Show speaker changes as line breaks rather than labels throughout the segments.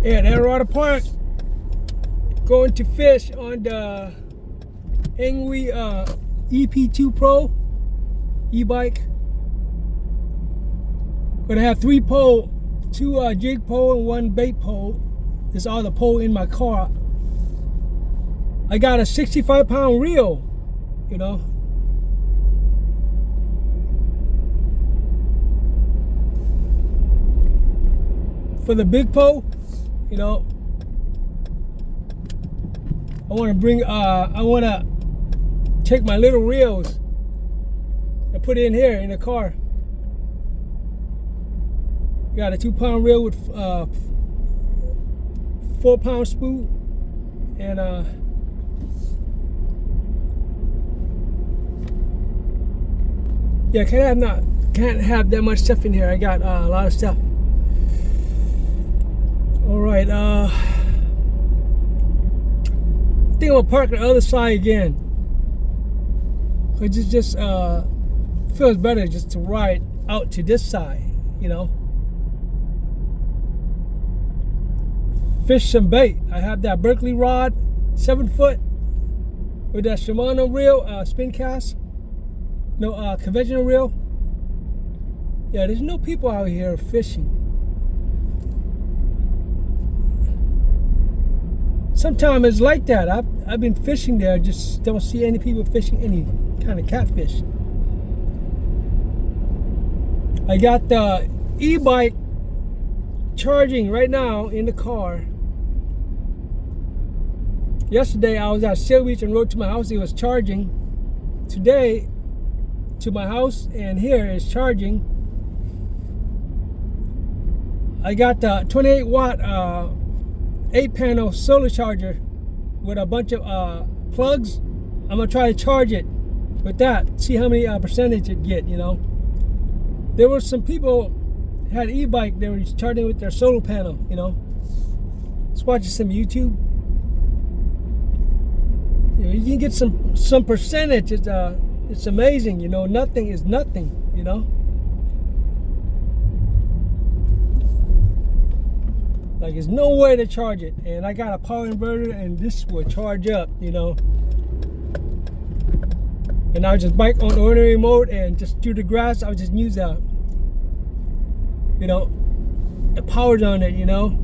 at Dorado Park, going to fish on the Engwe Ep2 Pro e-bike. Gonna have 3 pole, 2 jig pole and 1 bait pole. This is all the pole in my car. I got a 65-pound reel, you know. For the big pole, you know, I want to take my little reels and put it in here in the car. Got a 2-pound reel with 4-pound spool and yeah, can't have that much stuff in here. I got a lot of stuff. All right, I think I'm gonna park on the other side again. It just feels better just to ride out to this side, you know. Fish some bait. I have that Berkeley rod, 7 foot, with that Shimano reel, spin cast. No, conventional reel. Yeah, there's no people out here fishing. Sometimes it's like that. I've been fishing there, just don't see any people fishing any kind of catfish. I got the e-bike charging right now in the car. Yesterday I was at Seal Beach and rode to my house. It was charging. Today to my house and here is charging. I got the 28 watt 8-panel solar charger with a bunch of plugs. I'm gonna try to charge it with that, see how many percentage it get, you know. There were some people had e-bike, they were charging with their solar panel, you know. Just watching some YouTube. You know, you can get some percentage. It's amazing, you know. Nothing is nothing, you know. Like, there's no way to charge it. And I got a power inverter and this will charge up, you know. And I'll just bike on ordinary mode and just through the grass, I'll just use the, you know, the power's on it, you know.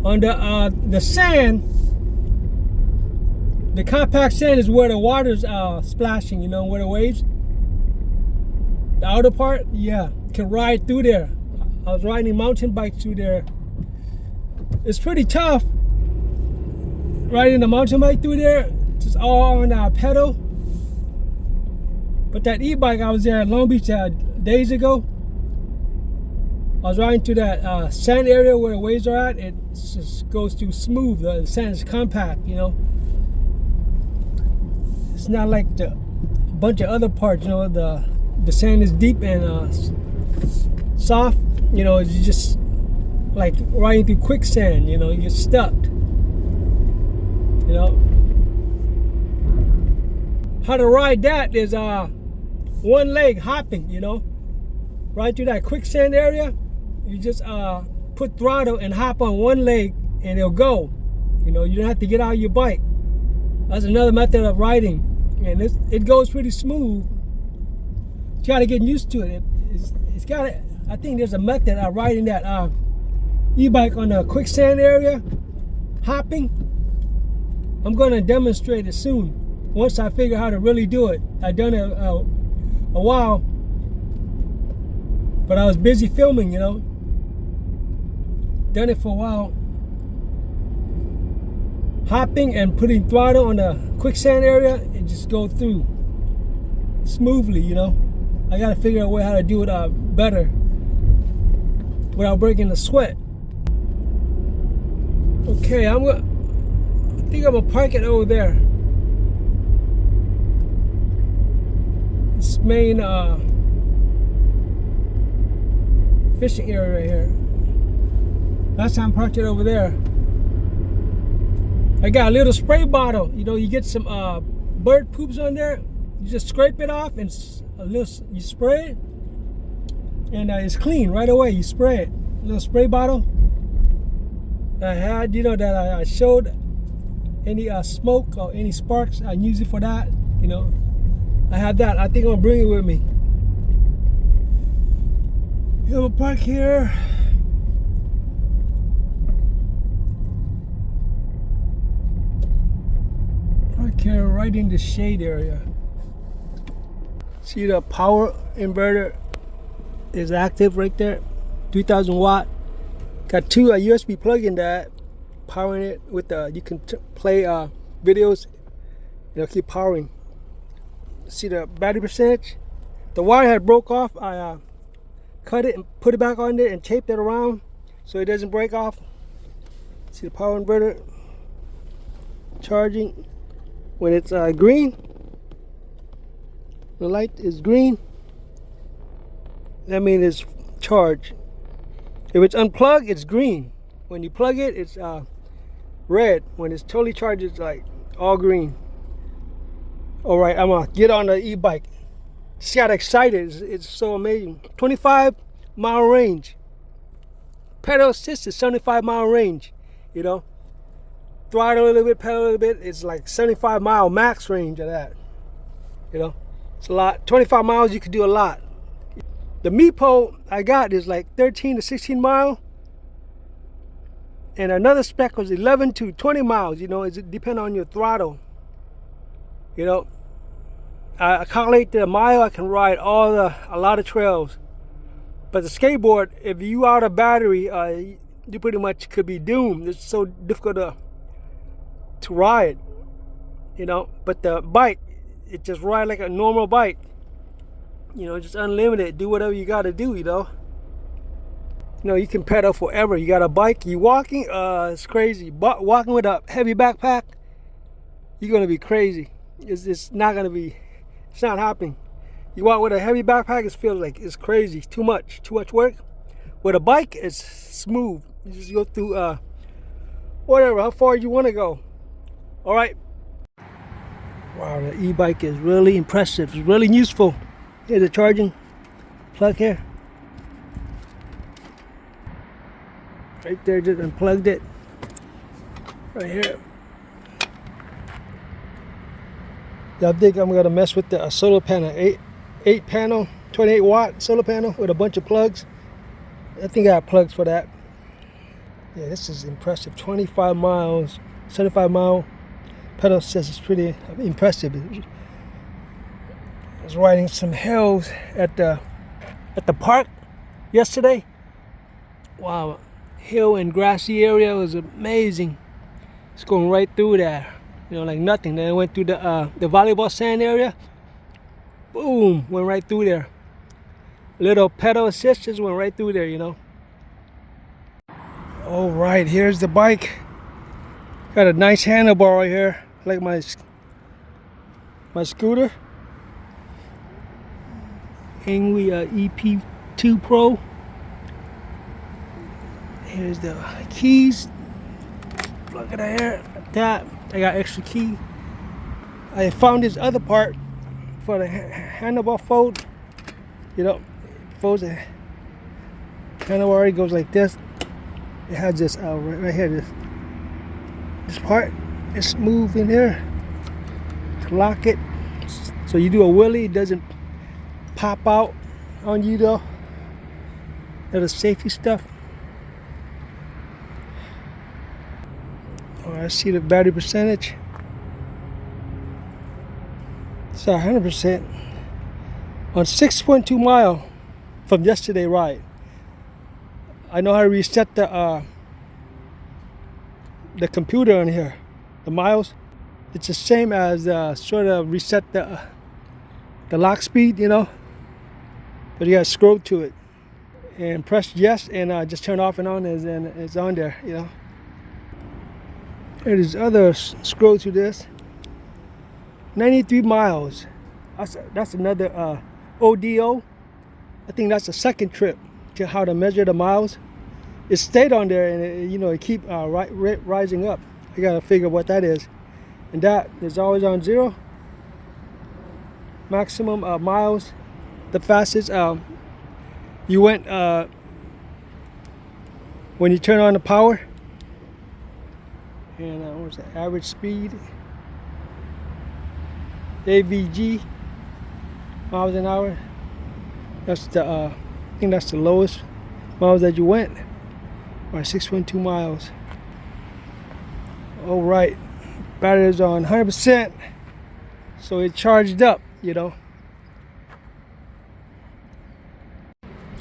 On the sand, the compact sand is where the water's splashing, you know, where the waves. The outer part, yeah, can ride through there. I was riding mountain bikes through there. It's pretty tough riding the mountain bike through there. Just all on a pedal. But that e-bike, I was there at Long Beach days ago. I was riding through that sand area where the waves are at. It just goes through smooth. The sand is compact, you know. It's not like the bunch of other parts, you know. The sand is deep and soft. You know, it's just like riding through quicksand, you know, you get stuck. You know. How to ride that is one leg hopping, you know. Ride through that quicksand area, you just put throttle and hop on one leg and it'll go. You know, you don't have to get out of your bike. That's another method of riding. And it goes pretty smooth. You gotta get used to it. It's gotta, I think there's a method of riding that e-bike on the quicksand area, hopping. I'm gonna demonstrate it soon. Once I figure out how to really do it. I've done it a while, but I was busy filming, you know. Done it for a while. Hopping and putting throttle on the quicksand area and just go through smoothly, you know. I gotta figure out a way how to do it better without breaking the sweat. Okay, I think I'm gonna park it over there. This main fishing area right here. Last time I parked it over there. I got a little spray bottle. You know, you get some bird poops on there. You just scrape it off and you spray it, and it's clean right away. You spray it. A little spray bottle. I had, you know, that I showed any smoke or any sparks. I use it for that, you know. I have that. I think I'm gonna bring it with me. I'm gonna park here. Park here right in the shade area. See the power inverter is active right there. 3000 watt. Got two USB plug in that, powering it with you can play videos. It'll keep powering. See the battery percentage. The wire had broke off. I cut it and put it back on there and taped it around so it doesn't break off. See the power inverter charging when it's green. The light is green. That means it's charged. If it's unplugged, it's green. When you plug it, it's red. When it's totally charged, it's like all green. All right, I'm gonna get on the e-bike. Just got excited. It's so amazing. 25-mile range. Pedal assist is 75-mile range. You know, throttle a little bit, pedal a little bit. It's like 75-mile max range of that. You know, it's a lot. 25 miles, you could do a lot. The Meepo I got is like 13 to 16 mile, and another spec was 11 to 20 miles. You know, it depends on your throttle. You know, I calculate the mile I can ride a lot of trails. But the skateboard, if you out of battery, you pretty much could be doomed. It's so difficult to ride. You know, but the bike, it just ride like a normal bike. You know, just unlimited. Do whatever you got to do, you know. You know, you can pedal forever. You got a bike, you walking, it's crazy. But walking with a heavy backpack, you're going to be crazy. It's not going to be, it's not happening. You walk with a heavy backpack, it feels like it's crazy. Too much work. With a bike, it's smooth. You just go through whatever, how far you want to go. All right. Wow, the e-bike is really impressive. It's really useful. Here's the charging plug here. Right there, just unplugged it. Right here. I think I'm gonna mess with the solar panel, 8 panel, 28 watt solar panel with a bunch of plugs. I think I have plugs for that. Yeah, this is impressive. 25 miles, 75-mile pedal assist is pretty impressive. I was riding some hills at the park yesterday. Wow, hill and grassy area was amazing. It's going right through there, you know, like nothing. Then I went through the volleyball sand area. Boom, went right through there. Little pedal assist just went right through there, you know. All right, here's the bike. Got a nice handlebar right here, like my scooter. Engwe Ep2 Pro. Here's the keys. Plug it in here. That I got extra key. I found this other part for the handlebar fold. You know, it folds the handlebar. It goes like this. It has this right here. This part is smooth in here to lock it. So you do a wheelie, it doesn't pop out on you though. That's safety stuff. Oh, I see the battery percentage. It's 100% on 6.2 mile from yesterday ride. I know how to reset the computer on here, the miles. It's the same as sort of reset the lock speed, you know. But you gotta scroll to it and press yes, and just turn off and on, and it's on there, you know. There's other scroll to this. 93 miles. That's another ODO. I think that's the second trip to how to measure the miles. It stayed on there, and it keep rising up. I gotta figure what that is, and that is always on 0. Maximum miles. The fastest you went when you turn on the power. What's the average speed? AVG, miles an hour. That's the I think that's the lowest miles that you went. Or 6.2 miles. All right, battery's on 100%, so it charged up, you know.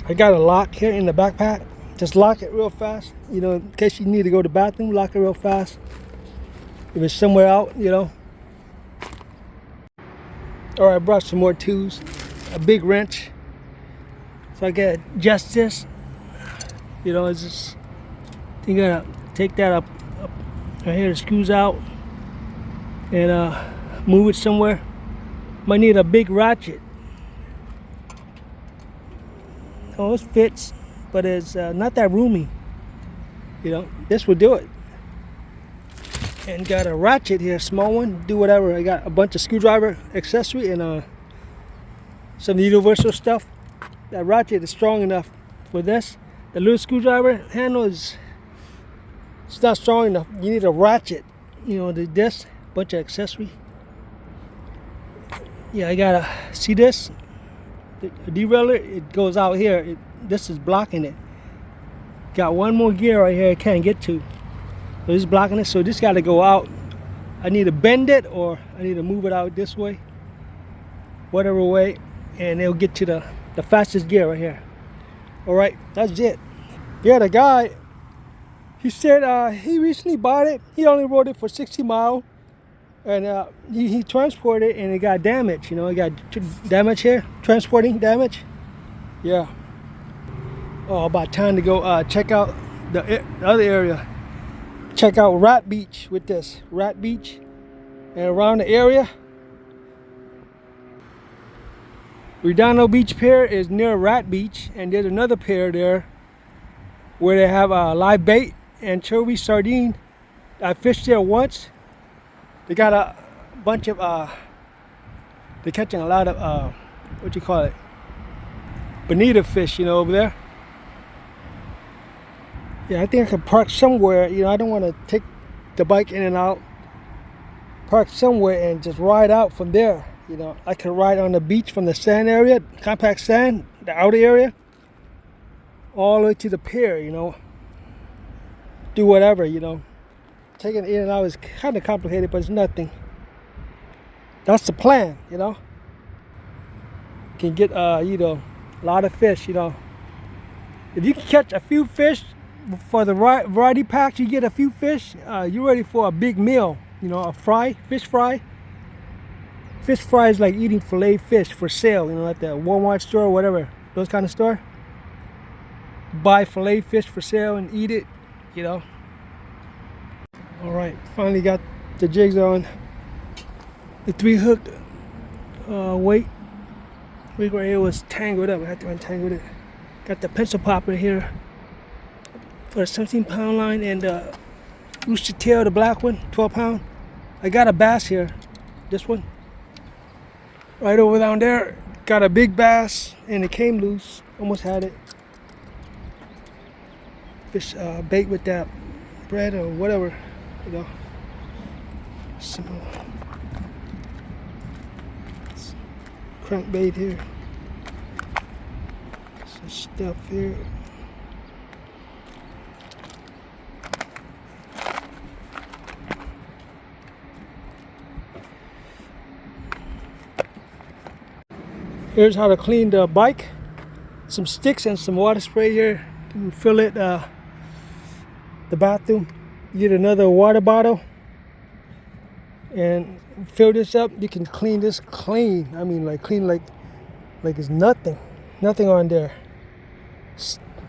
I got a lock here in the backpack. Just lock it real fast, you know, in case you need to go to the bathroom. Lock it real fast. If it's somewhere out, you know. All right, I brought some more tools. A big wrench, so I can adjust this. You know, it's just, you gotta take that up right here, the screws out, and move it somewhere. Might need a big ratchet. Oh, it fits, but it's not that roomy. You know, this would do it. And got a ratchet here, small one, do whatever. I got a bunch of screwdriver accessory and some universal stuff. That ratchet is strong enough for this. The little screwdriver handle is, it's not strong enough. You need a ratchet, you know, this bunch of accessory. Yeah, I gotta see this. The derailer, it goes out here. This is blocking it. Got one more gear right here I can't get to. So it's blocking it, so this got to go out. I need to bend it, or I need to move it out this way, whatever way, and it'll get to the fastest gear right here. All right, that's it. Yeah, the guy, he said he recently bought it. He only rode it for 60 miles, and he transported it, and it got damaged. You know, it got damage here, transporting damage. Yeah. Oh, about time to go check out the other area. Check out Rat Beach with this. Rat Beach. And around the area, Dorado Beach Pier is near Rat Beach, and there's another pier there where they have live bait, anchovy, sardine. I fished there once. They got a bunch of they're catching a lot of what you call it, bonita fish, you know, over there. Yeah, I think I could park somewhere. You know, I don't want to take the bike in and out. Park somewhere and just ride out from there. You know, I could ride on the beach from the sand area, compact sand, the outer area, all the way to the pier, you know. Do whatever, you know. Taking it in and out is kind of complicated, but it's nothing. That's the plan, you know. Can get, you know, a lot of fish, you know. If you can catch a few fish, for the variety packs, you get a few fish, you're ready for a big meal. You know, a fry, fish fry. Fish fry is like eating fillet fish for sale, you know, at the Walmart store or whatever, those kind of store. Buy fillet fish for sale and eat it, you know. All right, finally got the jigs on. The 3-hook weight rig right here was tangled up. I had to untangle it. Got the pencil popper here for a 17-pound line, and the rooster tail, the black one, 12-pound. I got a bass here, this one. Right over down there, got a big bass, and it came loose. Almost had it. Fish bait with that bread or whatever, you know. Simple crankbait here. Some stuff here. Here's how to clean the bike. Some sticks and some water spray here. You can fill it, the bathroom. Get another water bottle and fill this up. You can clean this clean. I mean, like clean like it's nothing on there.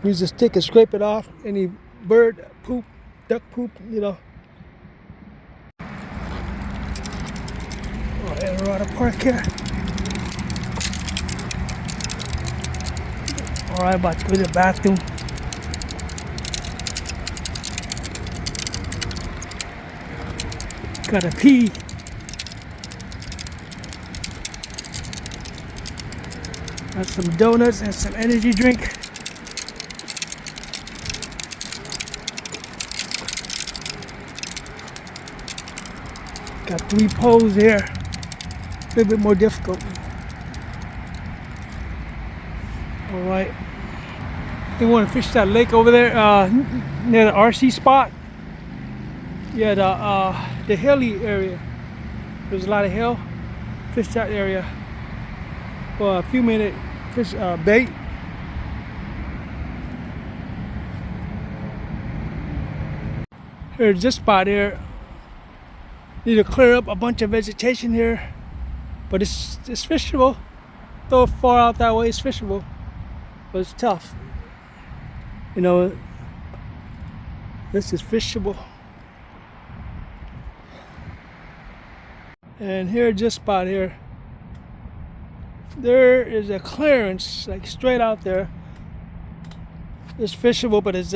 Use a stick and scrape it off. Any bird poop, duck poop, you know. Oh, Dorado Park here. Alright, about to go to the bathroom. Gotta pee. Got some donuts and some energy drink. Got 3 poles here. A little bit more difficult. All right. They want to fish that lake over there near the RC spot. Yeah, the hilly area. There's a lot of hill. Fish that area for a few minute fish bait. Here's this spot here. Need to clear up a bunch of vegetation here, but it's fishable. Though far out that way, it's fishable, but it's tough. You know, this is fishable. And here's this spot here. There is a clearance like straight out there. It's fishable, but it's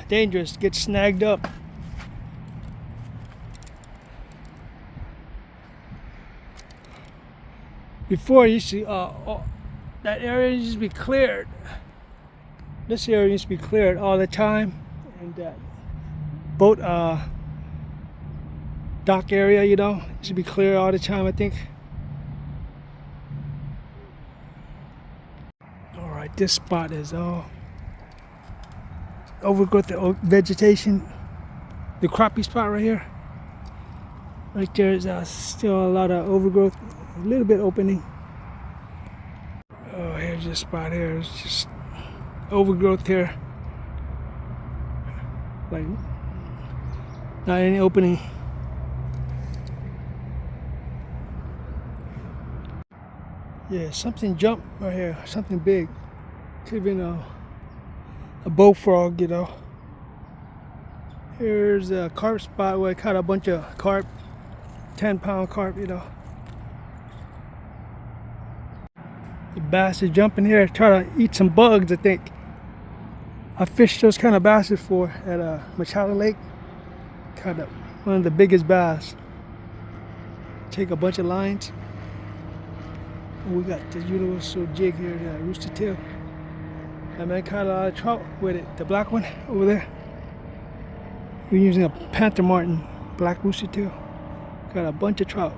dangerous. Get snagged up. Before, you see, that area used to be cleared. This area used to be cleared all the time, and that boat dock area, you know, used to be clear all the time, I think. All right, this spot is all overgrowth of vegetation. The crappie spot right here. Right there is still a lot of overgrowth, a little bit opening. Oh, here's this spot here. It's just overgrowth here. Like, not any opening. Yeah, something jumped right here. Something big. Could have been a bullfrog, you know. Here's a carp spot where I caught a bunch of carp. 10-pound carp, you know. The bass is jumping here, trying to eat some bugs, I think. I fished those kind of bass before at Machado Lake. Caught one of the biggest bass. Take a bunch of lines. And we got the universal jig here, the rooster tail. That man caught a lot of trout with it. The black one over there. We're using a Panther Martin black rooster tail. Got a bunch of trout.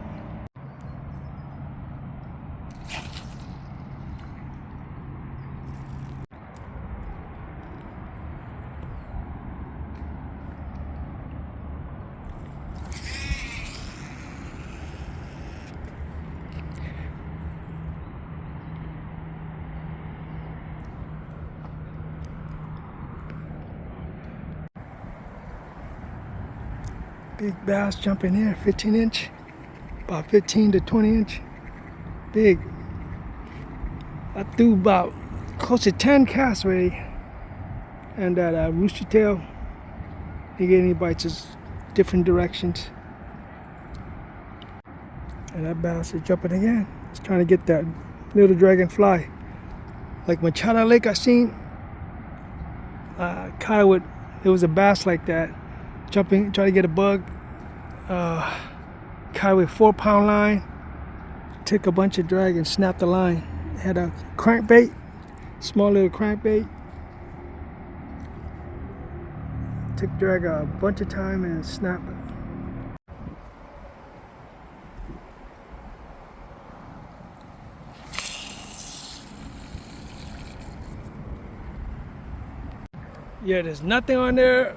Big bass jumping here, 15-inch, about 15 to 20-inch. Big. I threw about close to 10 casts already. And that rooster tail, didn't get any bites, just different directions. And that bass is jumping again. It's trying to get that little dragonfly. Like Machado Lake I seen, caught it with, it was a bass like that. Jumping, trying to get a bug. Caught it with 4-pound line. Took a bunch of drag and snapped the line. Had a crankbait, small little crankbait. Took drag a bunch of time and snapped it. Yeah, there's nothing on there.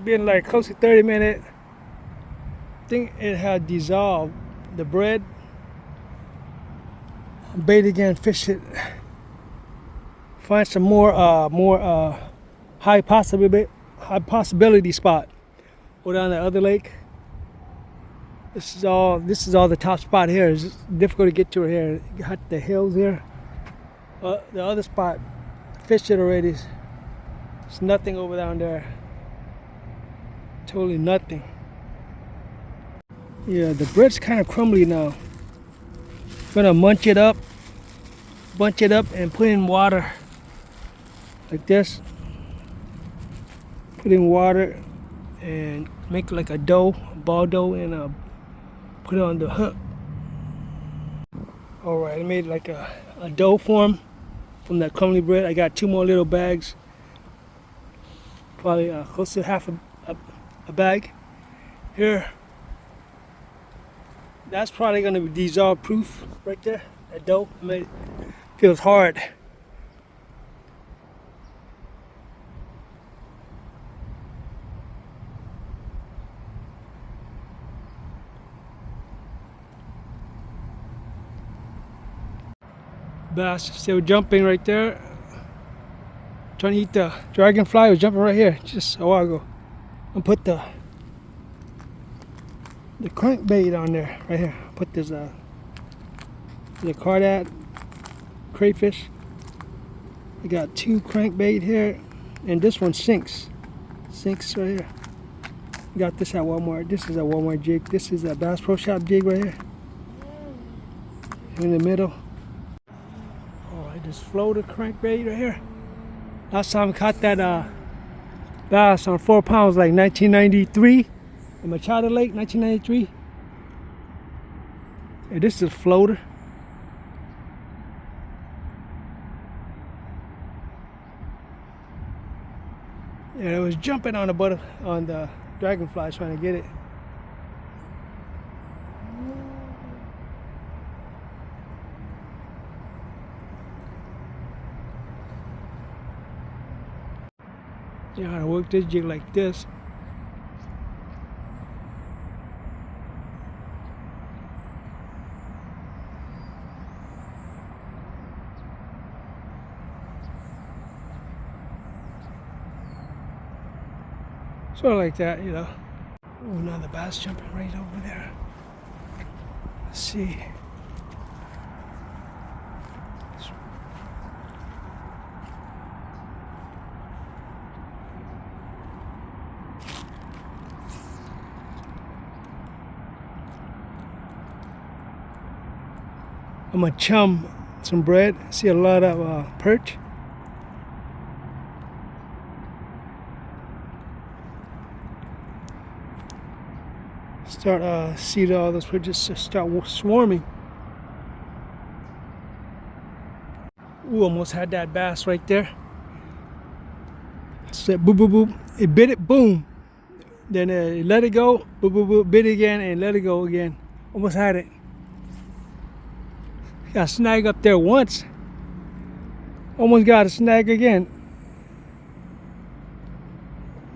Been like close to 30 minutes. I think it had dissolved the bread. Bait again, fish it. Find some more high possibility spot. Go down the other lake. This is all the top spot here. It's difficult to get to here. Got the hills here. The other spot, fished it already. There's nothing over down there. Totally nothing. Yeah, the bread's kind of crumbly now. Gonna bunch it up, and put in water like this. Put in water and make like a dough, ball dough, and put it on the hook. All right, I made like a dough form from that crumbly bread. I got 2 more little bags, probably close to half a bag. Here, That's probably gonna be dissolve proof right there. That dough made it feels hard. Bass still jumping right there. Trying to eat the dragonfly. Was jumping right here just a while ago. And put the crankbait on there right here. Put this the cardad crayfish. I got 2 crankbait here, and this one sinks right here. Got this at Walmart. This is a Walmart jig. This is a Bass Pro Shop jig right here in the middle. Oh, I just floated crankbait right here. Last time I caught that bass on 4 pounds, like 1993 in Machado Lake, 1993. And this is a floater. Yeah, it was jumping on the dragonfly trying to get it. You know how to work this jig like this. Sort of like that, you know. Oh, another bass jumping right over there. Let's see. I'm gonna chum some bread. See a lot of perch. Start see all those perches start swarming. Ooh, almost had that bass right there. Said boop boop boop. It bit it, boom. Then it let it go, boop boop boop. Bit it again and let it go again. Almost had it. Got a snag up there once. Almost got a snag again.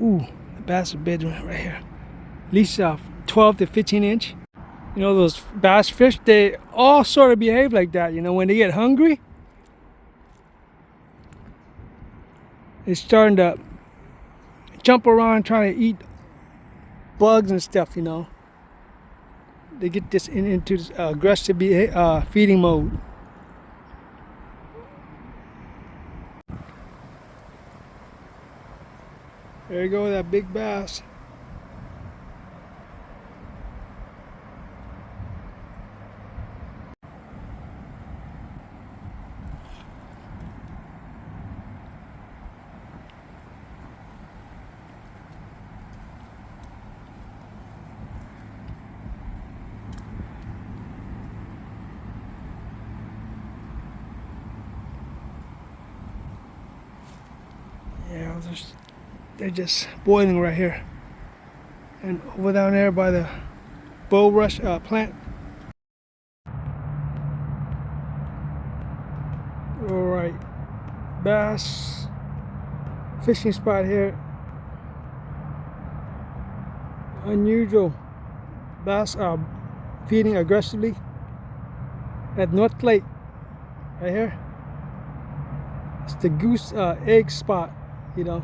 Ooh, the bass is big right here. At least 12 to 15 inch. You know, those bass fish, they all sort of behave like that. You know, when they get hungry, they're starting to jump around trying to eat bugs and stuff, you know. They get this into this aggressive feeding mode. There you go, that big bass. Yeah, they're just boiling right here. And over down there by the bulrush plant. Alright, bass fishing spot here. Unusual bass feeding aggressively at North Lake right here. It's the goose egg spot, you know.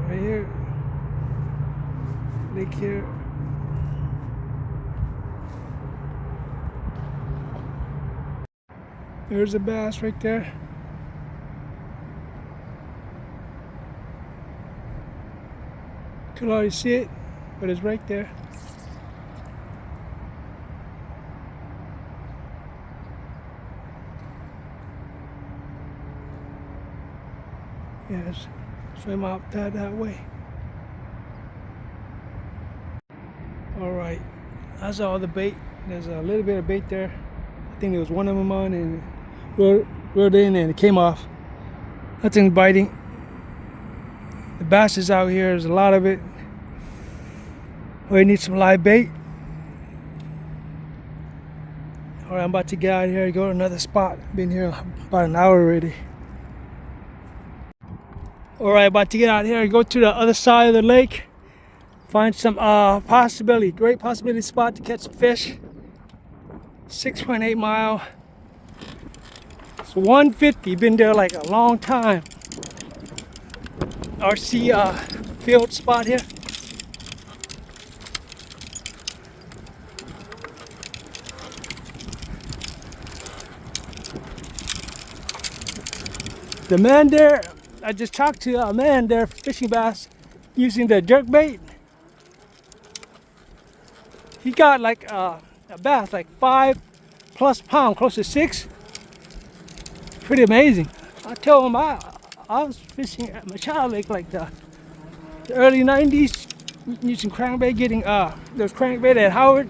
Right here, lake here. There's a bass right there. Can hardly see it, but it's right there. Yes, swim out that way. All right, that's all the bait. There's a little bit of bait there. I think there was one of them on and rode in and it came off. That thing's biting. The bass is out here. There's a lot of it. We need some live bait. All right, I'm about to get out of here and go to another spot. Been here about an hour already. All right, about to get out here and go to the other side of the lake. Find some great possibility spot to catch some fish. 6.8 mile. It's 150. Been there like a long time. RC field spot here. The man there, I just talked to a man there fishing bass using the jerk bait. He got like a bass like 5+ pounds, close to 6. Pretty amazing. I told him I was fishing at Machado Lake like the early 90s, using crankbait, getting those crankbait at Howard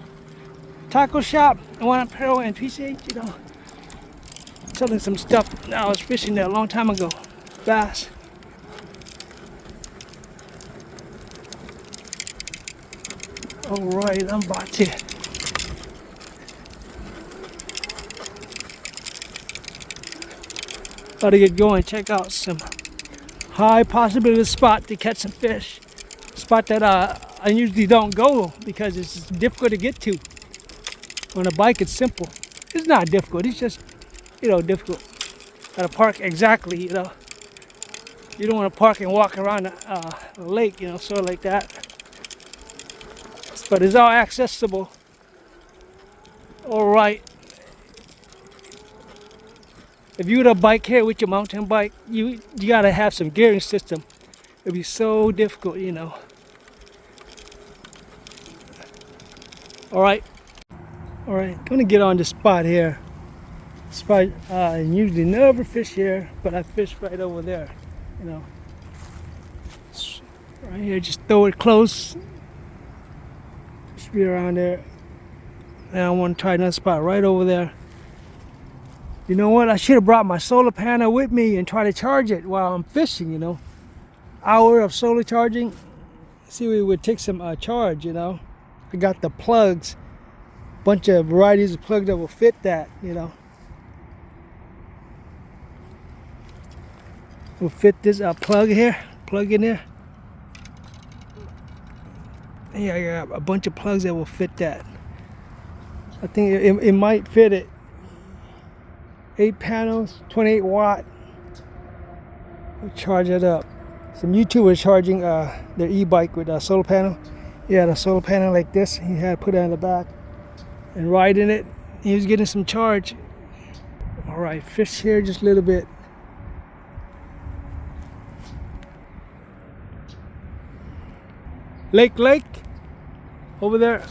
Taco Shop, and one at Peril and PCH, you know. Selling some stuff. I was fishing there a long time ago. Bass. Alright, I'm about to get going. Check out some high possibility spot to catch some fish. Spot that I usually don't go because it's difficult to get to. On a bike it's simple. It's not difficult, it's just, you know, difficult. Gotta park exactly, you know. You don't want to park and walk around a lake, you know, sort of like that. But it's all accessible. All right. If you were to bike here with your mountain bike, you gotta have some gearing system. It'd be so difficult, you know. All right. Gonna get on this spot here. Spot I usually never fish here, but I fish right over there, you know. Right here, just throw it close. Just be around there. And I want to try another spot right over there. You know what? I should have brought my solar panel with me and try to charge it while I'm fishing, you know. Hour of solar charging. See, we would take some charge, you know. I got the plugs. Bunch of varieties of plugs that will fit that, you know. Will fit this plug here, plug in there. Yeah, I got a bunch of plugs that will fit that. I think it might fit it. 8 panels, 28 watt. We'll charge it up. Some YouTubers charging their e-bike with a solar panel. He had a solar panel like this. He had put it on the back and riding it. He was getting some charge. All right, fish here just a little bit. Lake over there.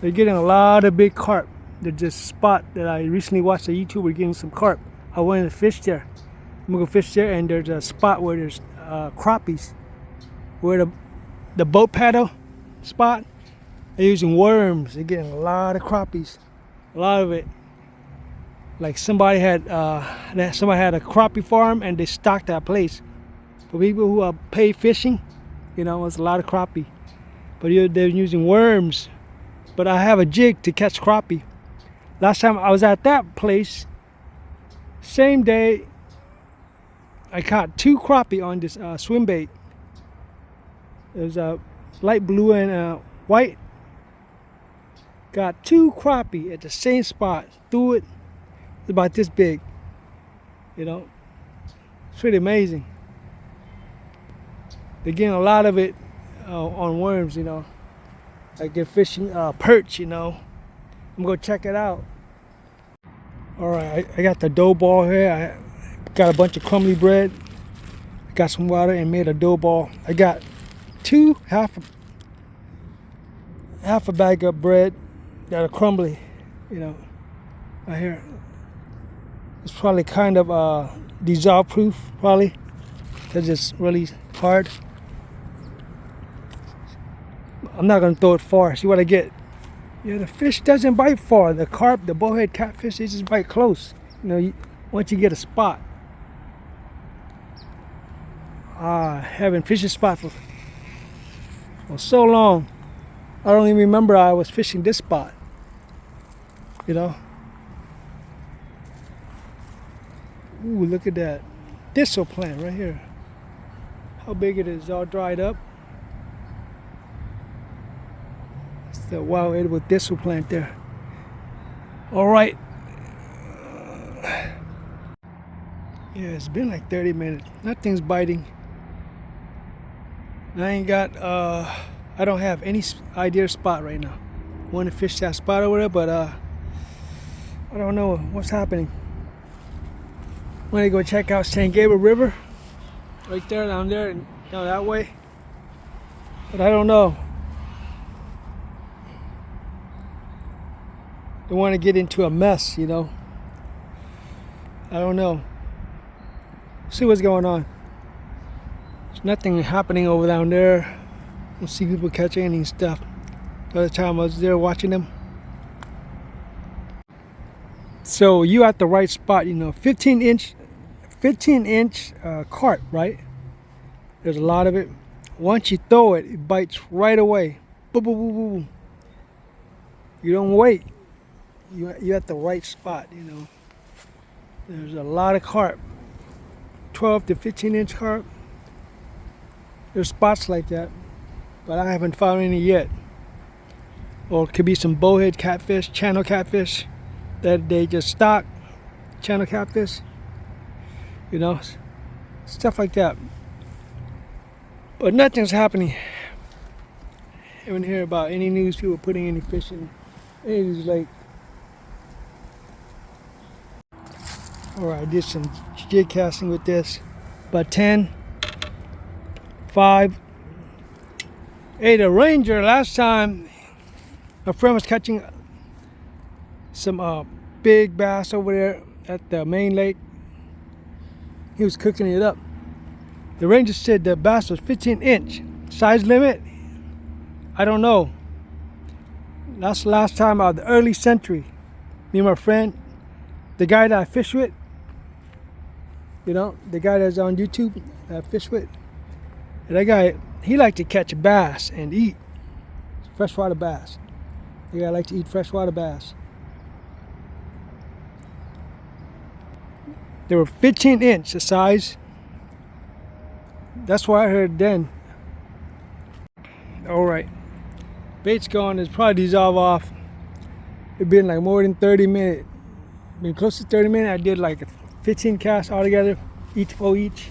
They're getting a lot of big carp. There's this spot that I recently watched a YouTuber getting some carp. I wanted to fish there. I'm gonna go fish there, and there's a spot where there's crappies. Where the boat paddle spot, they're using worms. They're getting a lot of crappies. A lot of it. Like somebody had a crappie farm and they stocked that place. For people who pay fishing, you know, it's a lot of crappie. But they're using worms. But I have a jig to catch crappie. Last time I was at that place, same day, I caught 2 crappie on this swim bait. It was a light blue and white. Got 2 crappie at the same spot. Threw it. It's about this big. You know, it's pretty amazing. They're getting a lot of it on worms, you know. Like they're fishing perch, you know. I'm gonna check it out. All right, I got the dough ball here. I got a bunch of crumbly bread. Got some water and made a dough ball. I got half a bag of bread that are crumbly, you know, right here. It's probably kind of dissolve proof, probably, because it's really hard. I'm not gonna throw it far. See what I get. Yeah, the fish doesn't bite far. The carp, the bowhead catfish, they just bite close. You know, once you get a spot. haven't fished this spot for so long. I don't even remember I was fishing this spot. You know. Ooh, look at that thistle plant right here. How big it is, all dried up. It's the wild edible thistle plant there. All right. Yeah, it's been like 30 minutes. Nothing's biting. I don't have any ideal spot right now. Want to fish that spot over there, but I don't know what's happening. I'm gonna go check out St. Gabriel River. Right there, down there, and down that way. But I don't know. Don't want to get into a mess, you know. I don't know. See what's going on. There's nothing happening over down there. I don't see people catching any stuff. The other time I was there watching them. So you at the right spot, you know. 15 inch carp, right? There's a lot of it. Once you throw it, it bites right away. Boom, boom, boom, boom. You don't wait. You're at the right spot, you know. There's a lot of carp. 12 to 15 inch carp. There's spots like that, but I haven't found any yet. Or it could be some bowhead catfish, channel catfish that they just stock, channel catfish, you know, stuff like that. But nothing's happening. I haven't heard about any news people putting any fish in any of these lakes. Alright, I did some jig casting with this. About 10, 5, 8. A Ranger last time, my friend was catching some big bass over there at the main lake. He was cooking it up. The Ranger said the bass was 15 inch. Size limit? I don't know. That's the last time out of the early century. Me and my friend, the guy that I fish with, you know, the guy that's on YouTube that I fish with, and that guy, he liked to catch bass and eat freshwater bass. The guy liked to eat freshwater bass. They were 15 inch the size. That's what I heard then. All right, bait's gone. It's probably dissolved off. It's been like more than 30 minutes. Been close to 30 minutes. I did like 15 casts altogether, each for each.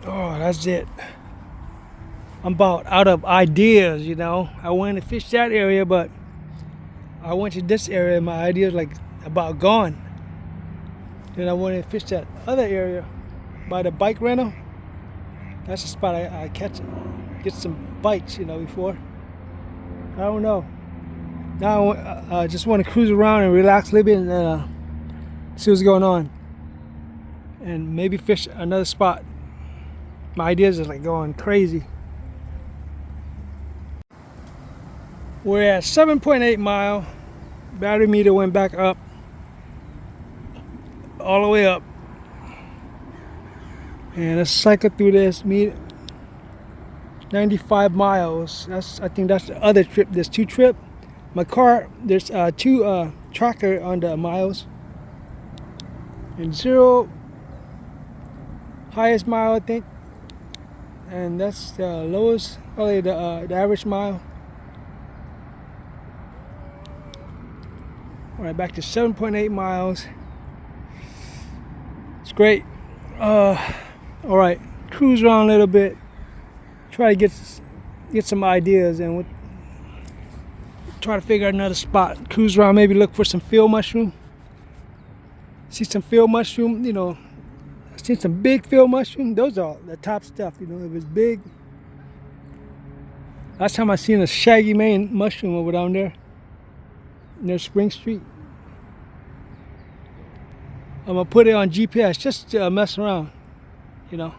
Oh, that's it. I'm about out of ideas, you know. I wanted to fish that area, but I went to this area and my ideas like about gone. Then I wanted to fish that other area by the bike rental. That's the spot I catch, get some bites, you know, before. I don't know. Now I just want to cruise around and relax a little bit and see what's going on. And maybe fish another spot. My ideas are like going crazy. We're at 7.8 mile. Battery meter went back up. All the way up. And let's cycle through this meter. 95 miles. I think that's the other trip. There's two trips. My car, there's two tracker on the miles. And 0, highest mile I think. And that's the lowest, probably the average mile. All right, back to 7.8 miles. It's great. All right, cruise around a little bit. Try to get some ideas and try to figure out another spot. Cruise around, maybe look for some field mushroom. See some field mushroom, you know. I seen some big field mushroom. Those are the top stuff, you know. It was big. Last time I seen a shaggy mane mushroom over down there near Spring Street. I'm gonna put it on GPS just to mess around, you know.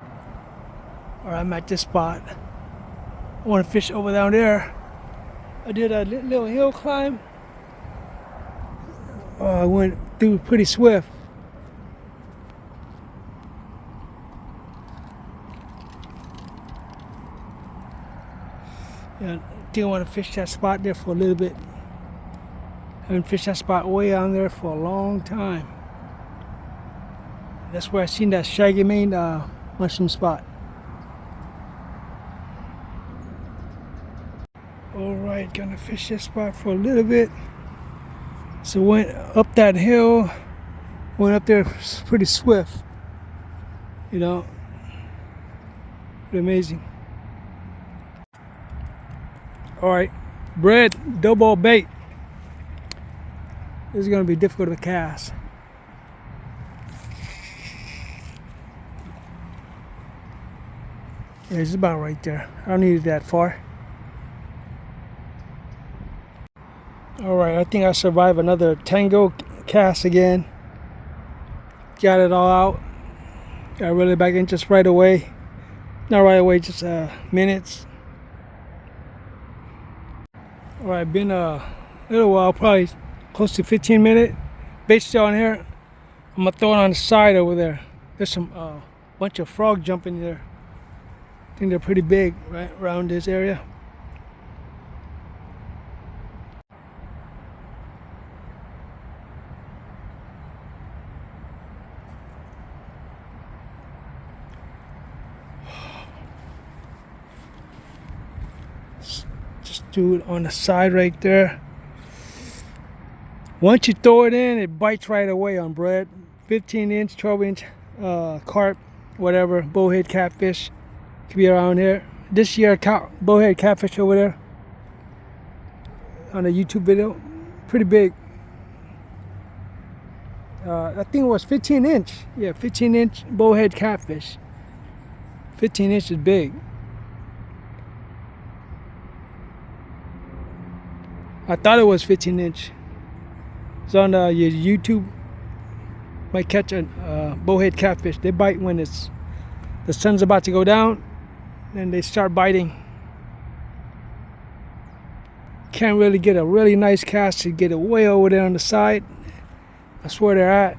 All right, I'm at this spot. I want to fish over down there. I did a little hill climb. I went through pretty swift. And I think I want to fish that spot there for a little bit. Haven't fished that spot way on there for a long time. That's where I seen that shaggy mane mushroom spot. Alright, gonna fish this spot for a little bit. So went up that hill, went up there pretty swift. You know, pretty amazing. Alright, bread, double bait. This is gonna be difficult to cast. Yeah, it's about right there. I don't need it that far. Alright, I think I survived another tango cast again. Got it all out. Got really back in just right away. Not right away, just minutes. Alright, been a little while, probably close to 15 minutes. Bait still on here. I'm gonna throw it on the side over there. There's some bunch of frog jumping there. I think they're pretty big right around this area. Just do it on the side right there. Once you throw it in, it bites right away on bread. 15-inch, 12-inch carp, whatever, bowhead catfish. Could be around here. This year, bowhead catfish over there on a YouTube video. Pretty big. I think it was 15-inch. Yeah, 15-inch bowhead catfish. 15 inch is big. I thought it was 15-inch. It's on your YouTube. Might catch a bowhead catfish. They bite when the sun's about to go down. Then they start biting. Can't really get a really nice cast to get it way over there on the side. That's where they're at.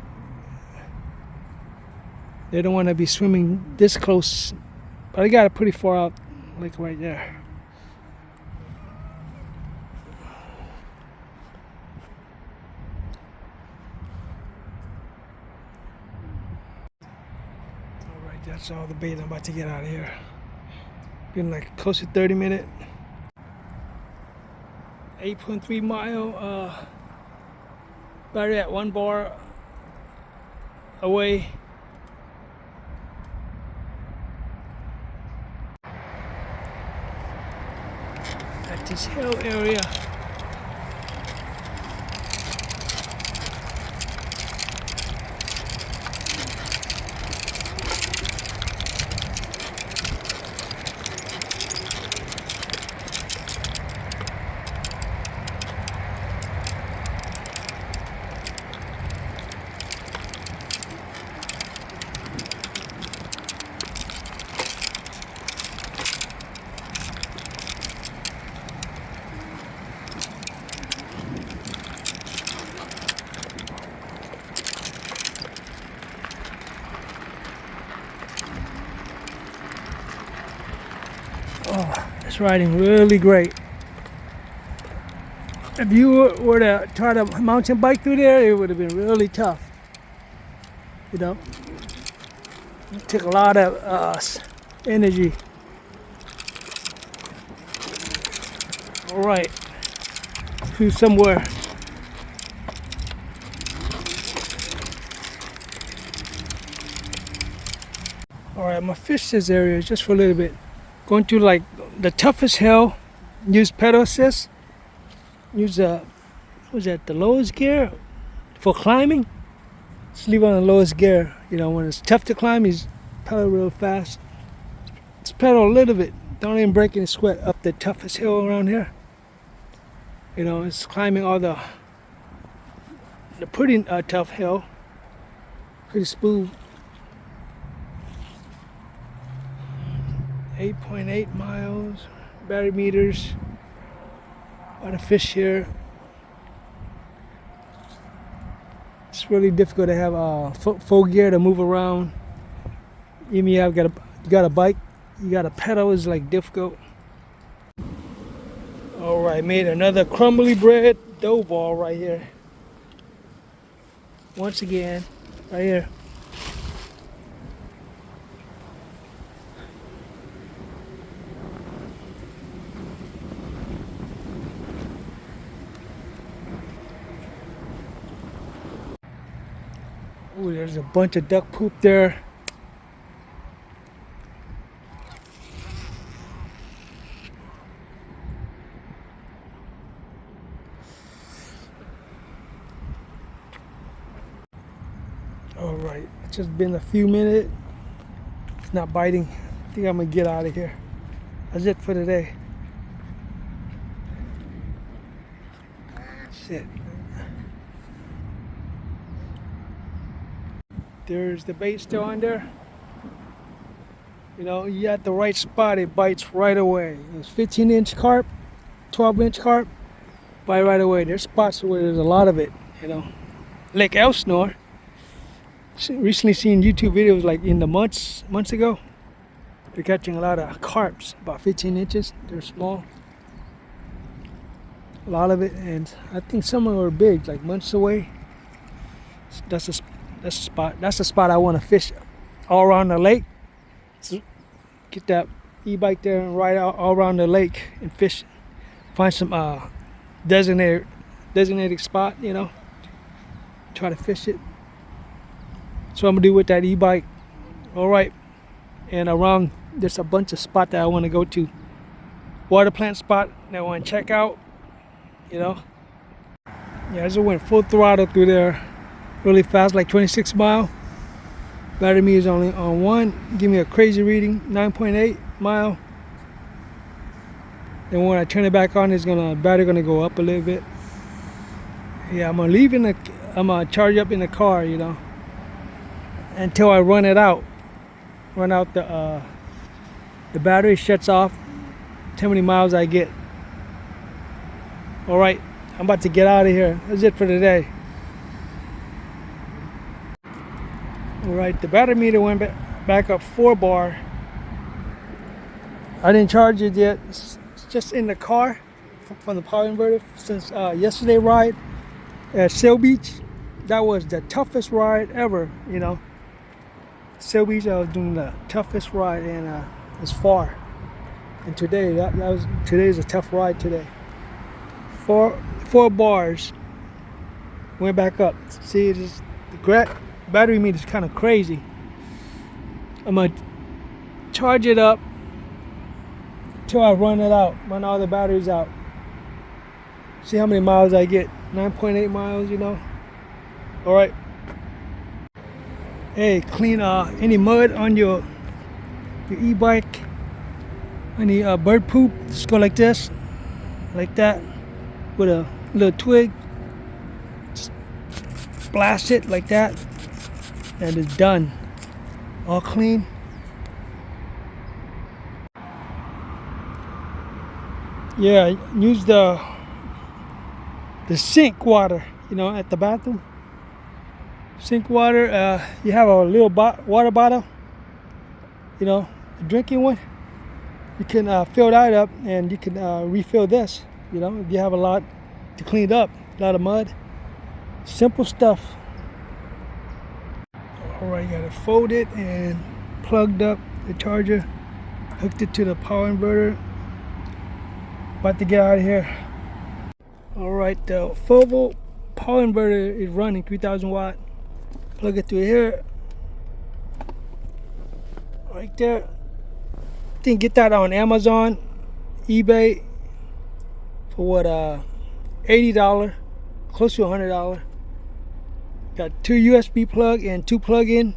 They don't want to be swimming this close. But I got it pretty far out, like right there. Alright, that's all the bait I'm about to get out of here. Been like close to 30 minutes. 8.3 mile battery at 1 bar away. At this hill area. Oh, it's riding really great. If you were to try to mountain bike through there, it would have been really tough. You know, it took a lot of energy. All right, to somewhere. All right, I'm gonna fish this area just for a little bit. Going to like the toughest hill, use pedal assist, use was that the lowest gear for climbing? Just leave it on the lowest gear. You know, when it's tough to climb, you pedal real fast. Just pedal a little bit. Don't even break any sweat up the toughest hill around here. You know, it's climbing all the pretty tough hill. Pretty smooth. 8.8 miles, battery meters. A lot of fish here. It's really difficult to have full gear to move around. Even if you got a bike, you got to pedal is like difficult. I made another crumbly bread dough ball right here. Once again, right here. Ooh, there's a bunch of duck poop there. All right, it's just been a few minutes. It's not biting. I think I'm gonna get out of here. That's it for today. Shit. There's the bait still on there. You know, you at the right spot, it bites right away. It's 15-inch carp, 12-inch carp, bite right away. There's spots where there's a lot of it, you know. Lake Elsinore. Recently seen YouTube videos like in the months ago. They're catching a lot of carps, about 15 inches. They're small. A lot of it, and I think some of them are big, like months away. That's a spot. That's the spot I want to fish all around the lake. So get that e-bike there and ride out all around the lake and fish. Find some designated spot, you know. Try to fish it. That's what I'm gonna do with that e-bike. All right, and around there's a bunch of spots that I want to go to. Water plant spot that I want to check out. You know. Yeah, I just went full throttle through there, really fast, like 26 mile. Battery meter is only on 1. Give me a crazy reading, 9.8 mile. Then when I turn it back on, battery gonna go up a little bit. Yeah, I'm gonna charge up in the car, you know, until I run it out. Run out the battery shuts off. How many miles I get. All right, I'm about to get out of here. That's it for today. All right, the battery meter went back up 4 bar. I didn't charge it yet. It's just in the car from the power inverter since yesterday ride at Sail Beach. That was the toughest ride ever, you know. Sail Beach, I was doing the toughest ride, and it's far. And today, today's a tough ride today. 4 bars went back up. See, the battery meter is kind of crazy. I'm gonna charge it up till I run it out, run all the batteries out. See how many miles I get. 9.8 miles, you know. All right. Hey, clean any mud on your e-bike, any bird poop. Just go like this, like that, with a little twig. Just blast it like that, and it's done. All clean. Yeah, use the sink water, you know, at the bathroom. Sink water. You have a little water bottle, you know, a drinking one. You can fill that up, and you can refill this, you know, if you have a lot to clean up, a lot of mud. Simple stuff. All right, you gotta fold it and plugged up the charger, hooked it to the power inverter. About to get out of here. All right, the 4-volt power inverter is running 3,000 watt. Plug it through here, right there. I think get that on Amazon, eBay for what, $80, close to $100. Got 2 USB plug and 2 plug-in.